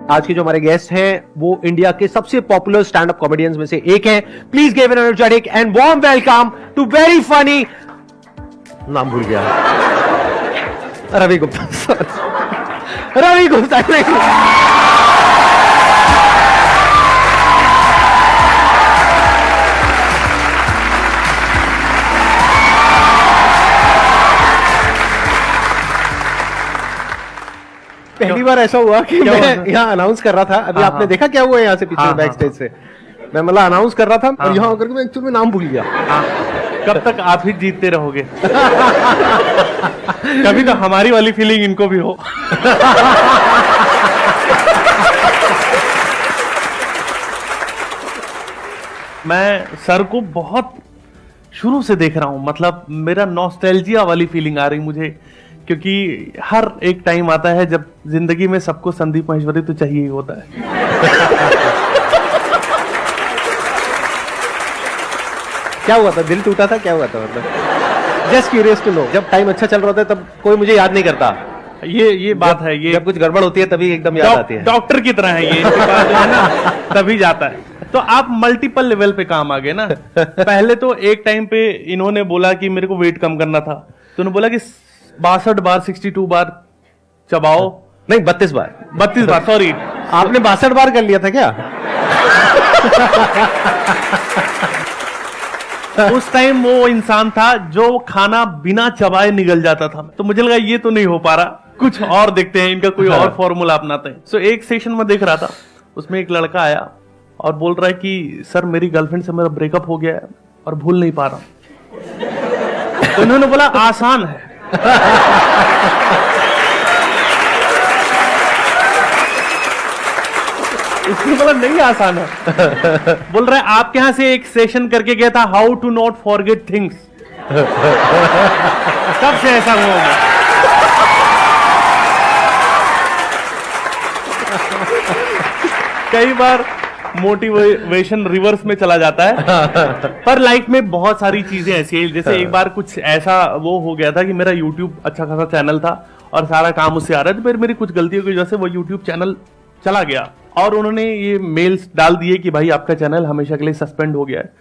आज के जो हमारे गेस्ट हैं वो इंडिया के सबसे पॉपुलर स्टैंड अप कॉमेडियंस में से एक हैं। Please give an energetic and warm welcome to very funny, नाम भूल गया, रवि गुप्ता। रवि गुप्ता। पहली बार ऐसा हुआ कि मैं यहाँ अनाउंस कर रहा था, अभी आपने देखा क्या हुआ यहाँ से पीछे बैक स्टेज से, मैं मतलब अनाउंस कर रहा था और यहाँ होकर मैं एक्चुअली नाम भूल गया। कब तक आप ही जीतते रहोगे? कभी तो हमारी वाली फीलिंग इनको भी हो। मैं सर को बहुत शुरू से देख रहा हूं, मतलब मेरा नॉस्टैल्जिया वाली फीलिंग आ रही मुझे, क्योंकि हर एक टाइम आता है जब जिंदगी में सबको संदीप महेश्वरी तो चाहिए ही होता है। क्या हुआ था? दिल टूटा था? क्या हुआ था? मतलब जस्ट क्यूरियस टू नो। जब टाइम अच्छा चल रहा था तब कोई मुझे याद नहीं करता। ये बात है, ये जब कुछ गड़बड़ होती है तभी एकदम याद आती है। डॉक्टर की तरह है ये, जो है ना, तभी जाता है। तो आप मल्टीपल लेवल पे काम आ गए ना। पहले तो एक टाइम पे इन्होंने बोला कि मेरे को वेट कम करना था, तो उन्होंने बोला कि 62 बार 62 बार चबाओ, नहीं 32 बार 32 बार, सॉरी। आपने 62 बार कर लिया था क्या? उस टाइम वो इंसान था जो खाना बिना चबाए निगल जाता था, तो मुझे लगा ये तो नहीं हो पा रहा, कुछ और देखते हैं, इनका कोई और फॉर्मूला अपनाते हैं। सो एक सेशन में देख रहा था, उसमें एक लड़का आया और बोल रहा है कि सर मेरी गर्लफ्रेंड से मेरा ब्रेकअप हो गया है और भूल नहीं पा रहा। तो उन्होंने बोला आसान है। उसने बोला नहीं आसान है। बोल रहा है आपके यहां से एक सेशन करके गया था, how to not forget things. तब से ऐसा हुआ होगा। कई बार मोटिवेशन रिवर्स में चला जाता है, पर लाइफ में बहुत सारी चीजें ऐसी है। जैसे एक बार कुछ ऐसा वो हो गया था कि मेरा यूट्यूब अच्छा खासा चैनल था और सारा काम उससे आ रहा था, फिर मेरी कुछ गलतियों की वजह से वो यूट्यूब चैनल चला गया और उन्होंने ये मेल्स डाल दिए कि भाई आपका चैनल हमेशा के लिए सस्पेंड हो गया है।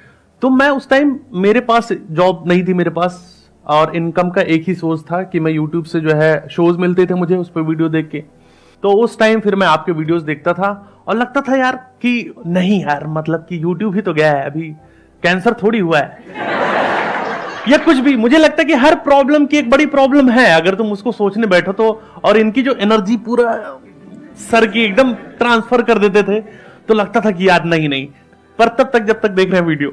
तो मैं उस टाइम, मेरे पास जॉब नहीं थी मेरे पास, और इनकम का एक ही सोर्स था कि मैं यूट्यूब से जो है शोज मिलते थे मुझे उस पर वीडियो देख के। तो उस टाइम फिर मैं आपके वीडियोस देखता था और लगता था यार कि नहीं यार, मतलब कि यूट्यूब ही तो गया है, अभी कैंसर थोड़ी हुआ है या कुछ भी। मुझे लगता है कि हर प्रॉब्लम की एक बड़ी प्रॉब्लम है अगर तुम उसको सोचने बैठो तो। और इनकी जो एनर्जी पूरा सर की एकदम ट्रांसफर कर देते थे, तो लगता था कि यार नहीं। पर तब तक जब तक देख रहे हैं वीडियो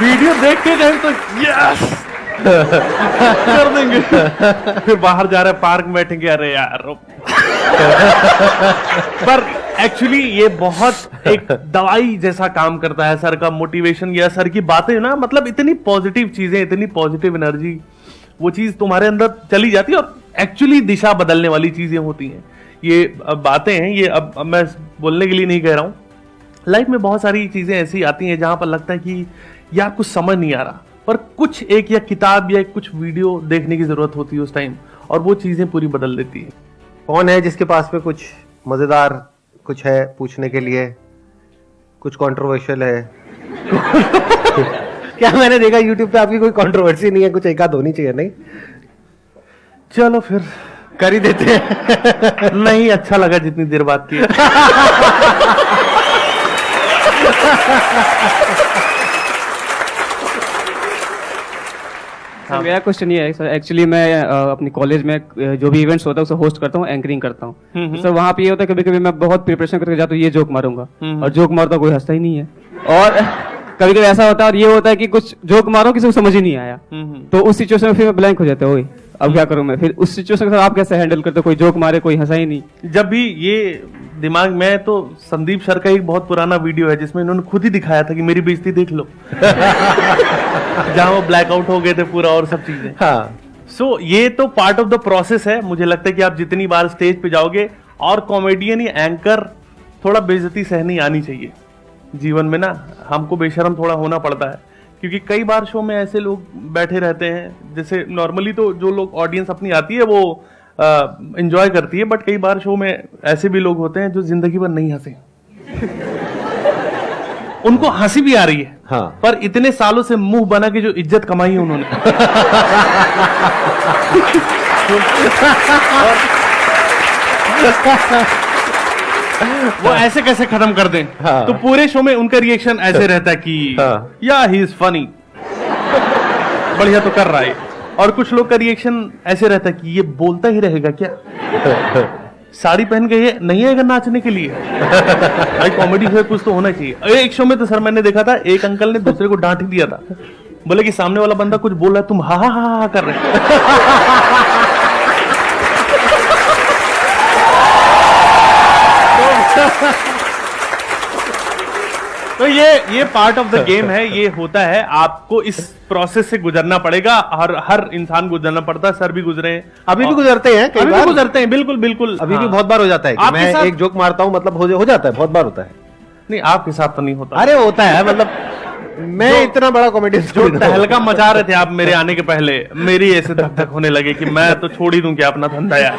वीडियो देखते जाए तो यस कर देंगे, फिर बाहर जा रहे हैं पार्क में बैठेंगे, अरे यार। पर एक्चुअली ये बहुत एक दवाई जैसा काम करता है, सर का मोटिवेशन या सर की बातें ना, मतलब इतनी पॉजिटिव चीजें, इतनी पॉजिटिव एनर्जी, वो चीज तुम्हारे अंदर चली जाती है और एक्चुअली दिशा बदलने वाली चीजें होती हैं। ये बातें हैं, ये अब मैं बोलने के लिए नहीं कह रहा हूं। लाइफ में बहुत सारी चीजें ऐसी आती हैं जहां पर लगता है कि यार कुछ समझ नहीं आ रहा, पर कुछ एक या किताब या कुछ वीडियो देखने की जरूरत होती है उस टाइम, और वो चीजें पूरी बदल देती है। कौन है जिसके पास में कुछ मजेदार कुछ है पूछने के लिए, कुछ कंट्रोवर्शियल है? क्या मैंने देखा यूट्यूब पे आपकी कोई कंट्रोवर्सी नहीं है, कुछ एक आध होनी चाहिए? नहीं, चलो फिर कर ही देते हैं। नहीं, अच्छा लगा जितनी देर बात की। हाँ। मेरा क्वेश्चन ये है सर, एक्चुअली मैं अपनी कॉलेज में जो भी इवेंट्स होता है उसे होस्ट करता हूँ, एंकरिंग करता हूँ। सर वहाँ पे ये होता है कभी कभी मैं बहुत प्रिपरेशन करके जाता हूँ, ये जोक मारूंगा, और जोक मारता कोई हंसता ही नहीं है। और कभी कभी ऐसा होता है, और ये होता है कि कुछ जोक मारो किसी को समझ ही नहीं आया, तो उस सिचुएशन में फिर मैं ब्लैंक हो जाता हूँ, अब क्या करूं मैं? फिर उस सिचुएशन को आप कैसे हैंडल करते हो? कोई जोक मारे कोई हंसा ही नहीं। जब भी ये दिमाग में, तो संदीप सर का एक बहुत पुराना वीडियो है जिसमें इन्होंने खुद ही दिखाया था कि मेरी बेइज्जती देख लो। जहां वो ब्लैकआउट हो गए थे पूरा और सब चीजें। हाँ, सो ये तो पार्ट ऑफ द प्रोसेस है। मुझे लगता है कि आप जितनी बार स्टेज पे जाओगे, और कॉमेडियन या एंकर, थोड़ा बेइज्जती सहनी आनी चाहिए जीवन में ना। हमको बेशर्म थोड़ा होना पड़ता है, क्योंकि कई बार शो में ऐसे लोग बैठे रहते हैं, जैसे नॉर्मली तो जो लोग ऑडियंस अपनी आती है वो एंजॉय करती है, बट कई बार शो में ऐसे भी लोग होते हैं जो जिंदगी भर नहीं हंसे। उनको हंसी भी आ रही है, हाँ। पर इतने सालों से मुंह बना के जो इज्जत कमाई है उन्होंने वो ऐसे कैसे खत्म कर दें। हाँ। तो पूरे शो में उनका रिएक्शन ऐसे रहता है कि हाँ। या ही इज फनी, बढ़िया तो कर रहा है। और कुछ लोग का रिएक्शन ऐसे रहता है कि ये बोलता ही रहेगा क्या, साड़ी पहन के ये नहीं आएगा नाचने के लिए। भाई कॉमेडी शो कुछ तो होना चाहिए। एक शो में तो सर मैंने देखा था, एक अंकल ने दूसरे को डांट ही दिया था, बोले कि सामने वाला बंदा कुछ बोल रहा है, तुम हा हा हा हा कर रहे हो। तो ये पार्ट ऑफ द गेम है, ये होता है, आपको इस प्रोसेस से गुजरना पड़ेगा। हर इंसान गुजरना पड़ता है, सर भी गुजरे हैं, अभी भी गुजरते हैं, कई अभी बार भी गुजरते हैं, बिल्कुल बिल्कुल। अभी भी हाँ। बहुत बार हो जाता है कि आपके मैं साथ- एक जोक मारता हूं, मतलब हो जाता है, बहुत बार होता है। नहीं, आपके साथ तो नहीं होता। अरे होता है, मतलब मैं इतना बड़ा कॉमेडी जो तहलका मचा रहे थे आप मेरे आने के पहले, मेरी ऐसे धक धक होने लगे कि मैं तो छोड़ ही दूं क्या अपना धंधा यार।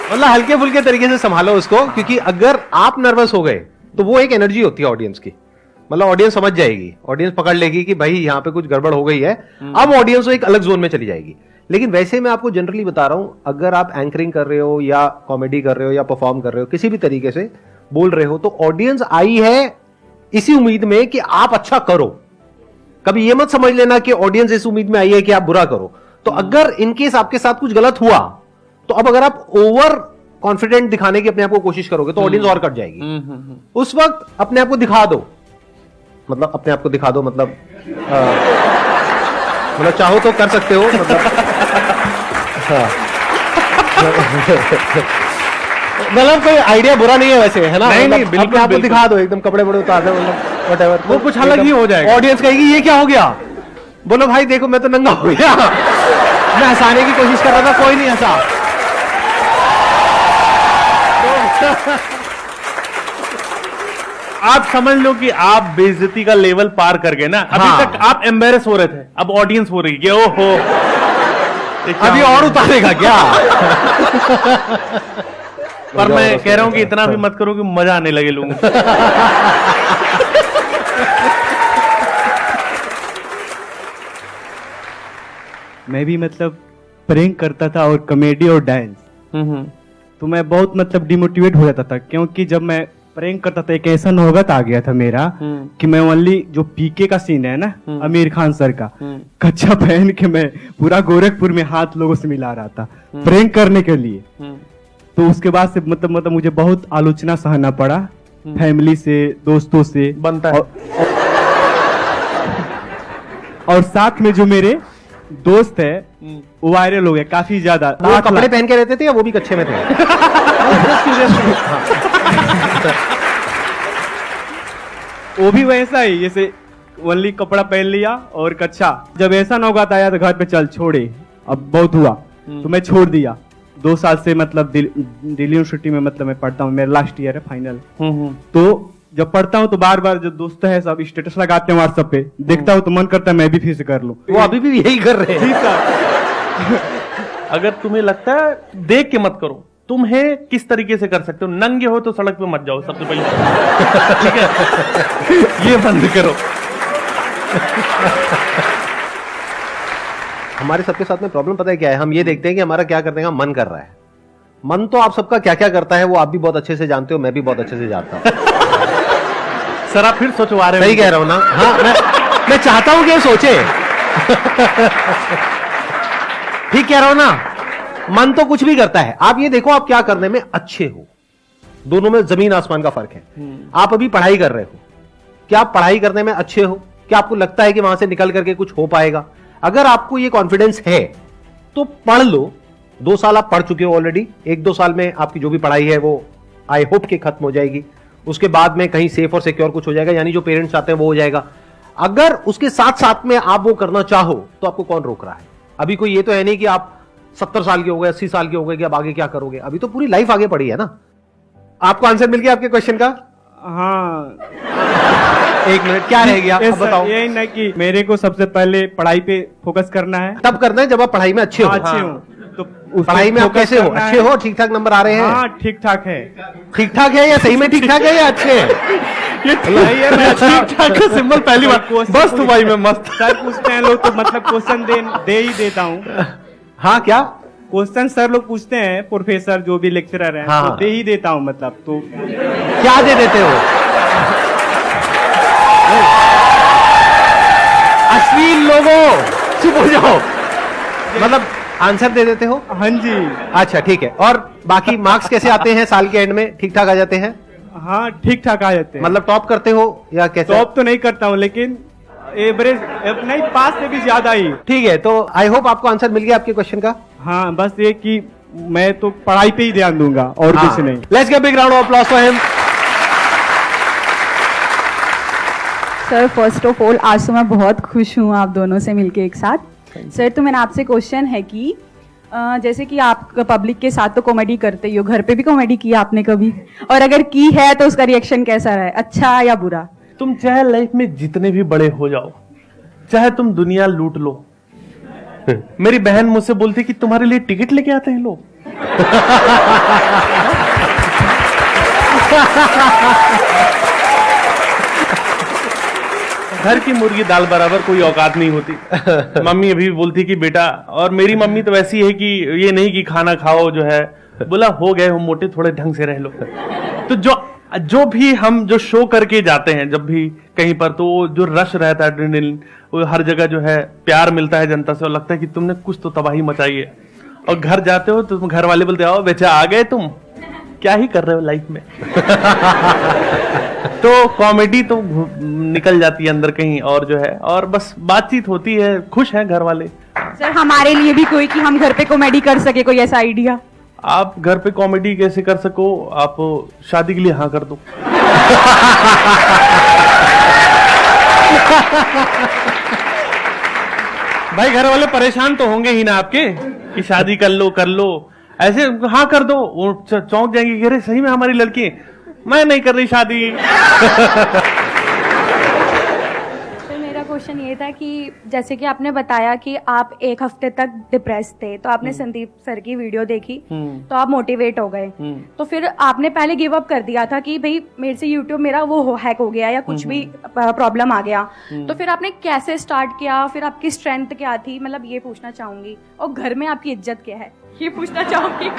मतलब हल्के फुल्के तरीके से संभालो उसको, क्योंकि अगर आप नर्वस हो गए तो वो एक एनर्जी होती है ऑडियंस की, मतलब ऑडियंस समझ जाएगी, ऑडियंस पकड़ लेगी कि भाई यहाँ पे कुछ गड़बड़ हो गई है। अब ऑडियंस एक अलग जोन में चली जाएगी। लेकिन वैसे मैं आपको जनरली बता रहा हूं, अगर आप एंकरिंग कर रहे हो या कॉमेडी कर रहे हो या परफॉर्म कर रहे हो, किसी भी तरीके से बोल रहे हो, तो ऑडियंस आई है इसी उम्मीद में कि आप अच्छा करो। कभी ये मत समझ लेना कि ऑडियंस इस उम्मीद में आई है कि आप बुरा करो। तो अगर इनकेस आपके साथ कुछ गलत हुआ, तो अब अगर आप ओवर कॉन्फिडेंट दिखाने की अपने आप को कोशिश करोगे तो ऑडियंस और कट जाएगी। उस वक्त अपने आप को दिखा दो, मतलब अपने आप को दिखा दो, मतलब चाहो तो कर सकते हो, मतलब हाँ। मतलब कोई आइडिया बुरा नहीं है वैसे, है ना? नहीं, मतलब नहीं, बिल्कुल, अपने आप को बिल्कुल। दिखा दो, एकदम कपड़े बड़े उतार दो, मतलब व्हाटएवर, वो कुछ अलग ही हो जाएगा। ऑडियंस कहेगी ये क्या हो गया, बोलो भाई देखो मैं तो नंगा हो गया, मैं हंसाने की कोशिश कर रहा था, कोई नहीं हंसा। आप समझ लो कि आप बेइज्जती का लेवल पार कर गए ना। अभी हाँ। तक आप एम्बेरस हो रहे थे, अब ऑडियंस हो रही है, ओहो अभी और उतारेगा क्या? पर मैं कह रहा हूं कि इतना भी मत करो कि मजा आने लगे लोगों को। मैं भी मतलब प्रैंक करता था और कॉमेडी और डांस, तो मैं बहुत मतलब डिमोटिवेट हो जाता था, क्योंकि जब मैं प्रैंक करता था एक ऐसा नौबत आ गया था मेरा कि मैं ओनली जो पीके का सीन है ना आमिर खान सर का, कच्चा पहन के मैं पूरा गोरखपुर में हाथ लोगों से मिला रहा था प्रैंक करने के लिए। तो उसके बाद से मतलब मुझे बहुत आलोचना सहना पड़ा, फैमिली से, दोस्तों से, बनता है। और साथ में जो मेरे दोस्त है वो वायरल हो गया काफी ज्यादा। वो कपड़े पहन के रहते थे या वो भी कच्चे में थे? वो भी वैसा ही, जैसे ओनली कपड़ा पहन लिया और कच्चा। जब ऐसा नौबत आया तो घर पे चल छोड़े, अब बहुत हुआ तो मैं छोड़ दिया। 2 साल से मतलब दिल्ली यूनिवर्सिटी में मतलब मैं पढ़ता हूँ, मेरा लास्ट ईयर है फाइनल। तो जब पढ़ता हूँ तो बार बार जो दोस्त है सब स्टेटस लगाते हैं व्हाट्सएप पे, देखता हूँ तो मन करता है मैं भी फिर से कर लूं। वो अभी भी यही कर रहे हैं। अगर तुम्हें लगता है, देख के मत करो, तुम्हें किस तरीके से कर सकते हो। नंगे हो तो सड़क पे मत जाओ सबसे पहले, ठीक है? ये बंद करो। हमारे सबके साथ में प्रॉब्लम पता है क्या है? हम ये देखते हैं कि हमारा क्या करने का मन कर रहा है। मन तो आप सबका क्या क्या करता है वो आप भी बहुत अच्छे से जानते हो, मैं भी बहुत अच्छे से जानता हूं। सर आप फिर सोचवा रहे हो। सही कह रहा हूं ना? हाँ, मैं चाहता हूं कि ये सोचे। ठीक कह रहा हूं ना? मन तो कुछ भी करता है। आप ये देखो आप क्या करने में अच्छे हो, दोनों में जमीन आसमान का फर्क है। आप अभी पढ़ाई कर रहे हो, क्या आप पढ़ाई करने में अच्छे हो? क्या आपको लगता है कि वहां से निकल करके कुछ हो पाएगा? अगर आपको ये कॉन्फिडेंस है तो पढ़ लो। 2 साल आप पढ़ चुके हो ऑलरेडी, 1-2 साल में आपकी जो भी पढ़ाई है वो आई होप कि खत्म हो जाएगी। उसके बाद में कहीं सेफ और सिक्योर कुछ हो जाएगा, यानी जो पेरेंट्स चाहते हैं वो हो जाएगा। अगर उसके साथ साथ में आप वो करना चाहो तो आपको कौन रोक रहा है? अभी कोई ये तो है नहीं कि आप 70 साल के हो गए, 80 साल के हो गए कि अब आगे क्या करोगे। अभी तो पूरी लाइफ आगे पड़ी है ना। आपको आंसर मिल गया आपके क्वेश्चन का? हाँ। एक मिनट, क्या रह गया? अब बताओ। यही ना कि मेरे को सबसे पहले पढ़ाई पे फोकस करना है। तब करना है जब आप पढ़ाई में अच्छे हो। अच्छे हो तो पढ़ाई में आप कैसे हो? अच्छे हो? ठीक ठाक नंबर आ रहे हैं? हाँ, ठीक ठाक है। ठीक ठाक है या सही में ठीक ठाक है या अच्छे हैं? ये ठीक ठाक का सिंबल पहली बार। बस तू भाई मैं मस्त। सर पूछते हैं लोग तो मतलब क्वेश्चन दे ही देता हूँ। हाँ, क्या क्वेश्चन सर लोग पूछते हैं, प्रोफेसर जो भी लेक्चरर हैं, हाँ। तो दे ही देता हूँ मतलब। तो क्या दे देते हो? अश्लील लोगों, चुप हो जाओ। मतलब आंसर दे देते हो? हाँ जी। अच्छा, ठीक है। और बाकी मार्क्स कैसे आते हैं साल के एंड में? ठीक ठाक आ जाते हैं? हाँ, ठीक ठाक आ जाते हैं। मतलब टॉप करते हो या कैसे? टॉप तो नहीं करता हूँ, लेकिन एवरेज नहीं, पास से भी ज्यादा ही। ठीक है, तो आई होप आपको आंसर मिल गया आपके क्वेश्चन का। हाँ, बस ये कि मैं तो पढ़ाई पे ही ध्यान दूंगा और कुछ नहीं। Let's give big round of applause for him. Sir first of all आज तो मैं बहुत खुश हूँ आप दोनों से मिलके एक साथ। सर तो मेरा आपसे क्वेश्चन है कि जैसे कि आप पब्लिक के साथ तो कॉमेडी करते ही हो, घर पे भी कॉमेडी की आपने कभी? और अगर की है तो उसका रिएक्शन कैसा रहा है, अच्छा या बुरा? तुम चाहे लाइफ में जितने भी बड़े हो जाओ, चाहे तुम दुनिया लूट लो, मेरी बहन मुझसे बोलती कि तुम्हारे लिए टिकट लेके आते हैं लोग। घर की मुर्गी दाल बराबर कोई औकात नहीं होती। मम्मी अभी बोलती कि बेटा, और मेरी मम्मी तो वैसी है कि ये नहीं कि खाना खाओ जो है, बोला हो गए हो मोटे, थोड़े ढंग से रह लो। तो जो भी हम जो शो करके जाते हैं जब भी कहीं पर, तो जो रश रहता है, एड्रेनलिन, वो हर जगह जो है प्यार मिलता है जनता से, और लगता है कि तुमने कुछ तो तबाही मचाई है। और घर जाते हो तो घर वाले बोलते आओ बेचा आ गए, तुम क्या ही कर रहे हो लाइफ में। तो कॉमेडी तो निकल जाती है अंदर कहीं और जो है, और बस बातचीत होती है, खुश हैं घर वाले। सर हमारे लिए भी कोई कि हम घर पे कॉमेडी कर सके, कोई ऐसा आइडिया? आप घर पे कॉमेडी कैसे कर सको? आप शादी के लिए हाँ कर दो। भाई घर वाले परेशान तो होंगे ही ना आपके कि शादी कर लो ऐसे हाँ कर दो, वो चौंक जाएंगे कि अरे सही में हमारी लड़की, मैं नहीं कर रही शादी। तो मेरा क्वेश्चन ये था कि जैसे कि आपने बताया कि आप एक हफ्ते तक डिप्रेस थे, तो आपने संदीप सर की वीडियो देखी तो आप मोटिवेट हो गए, तो फिर आपने पहले गिव अप कर दिया था कि भाई मेरे से यूट्यूब मेरा वो हैक हो गया या कुछ भी प्रॉब्लम आ गया, तो फिर आपने कैसे स्टार्ट किया, फिर आपकी स्ट्रेंथ क्या थी, मतलब ये पूछना चाहूंगी। और घर में आपकी इज्जत क्या है, ये पूछना चाहूंगी।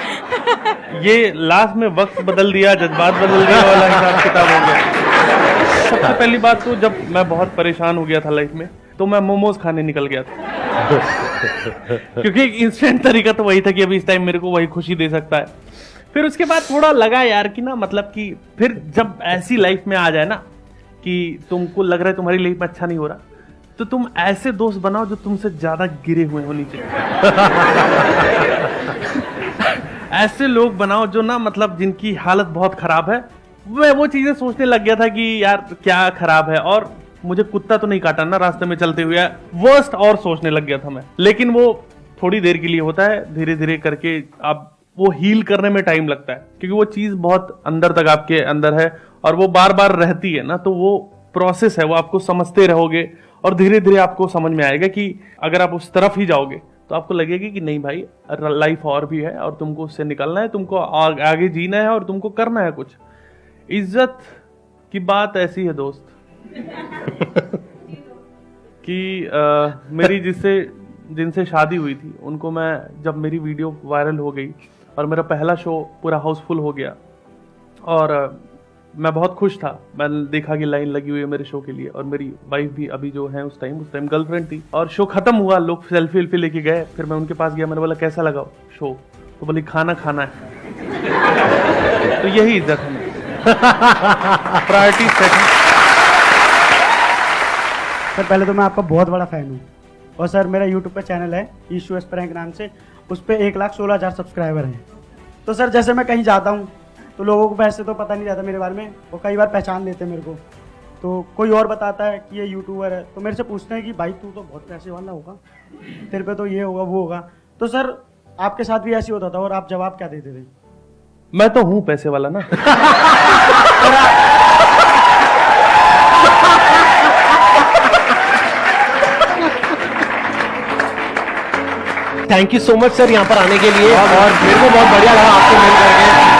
ये लास्ट में वक्त बदल दिया, जज्बात बदल दिया वाला हिसाब किताब हो गया। सबसे पहली बात तो जब मैं बहुत परेशान हो गया था लाइफ में, तो मैं मोमोज खाने निकल गया था। क्योंकि इंस्टेंट तरीका तो वही था कि अभी इस टाइम मेरे को वही खुशी दे सकता है। फिर उसके बाद थोड़ा लगा यार कि ना, मतलब कि फिर जब ऐसी लाइफ में आ जाए ना कि तुमको लग रहा है तुम्हारी लाइफ में अच्छा नहीं हो रहा, तो तुम ऐसे दोस्त बनाओ जो तुमसे ज्यादा गिरे हुए हो नीचे। ऐसे लोग बनाओ जो ना, मतलब जिनकी हालत बहुत खराब है। मैं वो चीजें सोचने लग गया था कि यार क्या खराब है, और मुझे कुत्ता तो नहीं काटा ना रास्ते में चलते हुए, वर्स्ट और सोचने लग गया था मैं। लेकिन वो थोड़ी देर के लिए होता है, धीरे धीरे करके आप वो हील करने में टाइम लगता है, क्योंकि वो चीज बहुत अंदर तक आपके अंदर है और वो बार बार रहती है ना, तो वो प्रोसेस है, वो आपको समझते रहोगे और धीरे धीरे आपको समझ में आएगा कि अगर आप उस तरफ ही जाओगे तो आपको लगेगा कि नहीं भाई, लाइफ और भी है और तुमको उससे निकलना है, तुमको आगे जीना है और तुमको करना है कुछ। इज्जत की बात ऐसी है दोस्त कि मेरी जिनसे शादी हुई थी, उनको मैं, जब मेरी वीडियो वायरल हो गई और मेरा पहला शो पूरा हाउसफुल हो गया और मैं बहुत खुश था। मैंने देखा कि लाइन लगी हुई है मेरे शो के लिए, और मेरी वाइफ भी अभी जो है उस टाइम गर्लफ्रेंड थी, और शो खत्म हुआ, लोग सेल्फी वेल्फी लेके गए, फिर मैं उनके पास गया, मैंने बोला कैसा लगा शो, तो बोली खाना खाना है। तो यही इज्जत है मेरी। Priority setting. सर पहले तो मैं आपका बहुत बड़ा फैन हूँ, और सर मेरा यूट्यूब पे चैनल है ईशू प्रैंक नाम से, उस पर 1,16,000 सब्सक्राइबर हैं। तो सर जैसे मैं कहीं जाता हूँ तो लोगों को वैसे तो पता नहीं रहता मेरे बारे में, वो कई बार पहचान लेते हैं मेरे को, तो कोई और बताता है कि ये यूट्यूबर है, तो मेरे से पूछते हैं कि भाई तू तो बहुत पैसे वाला होगा, तेरे पे तो ये होगा वो होगा। तो सर आपके साथ भी ऐसे होता था और आप जवाब क्या देते थे? मैं तो हूं पैसे वाला ना। Thank you so much sir यहाँ पर आने के लिए, और मेरे को बहुत बढ़िया लगा आपसे मिल करके।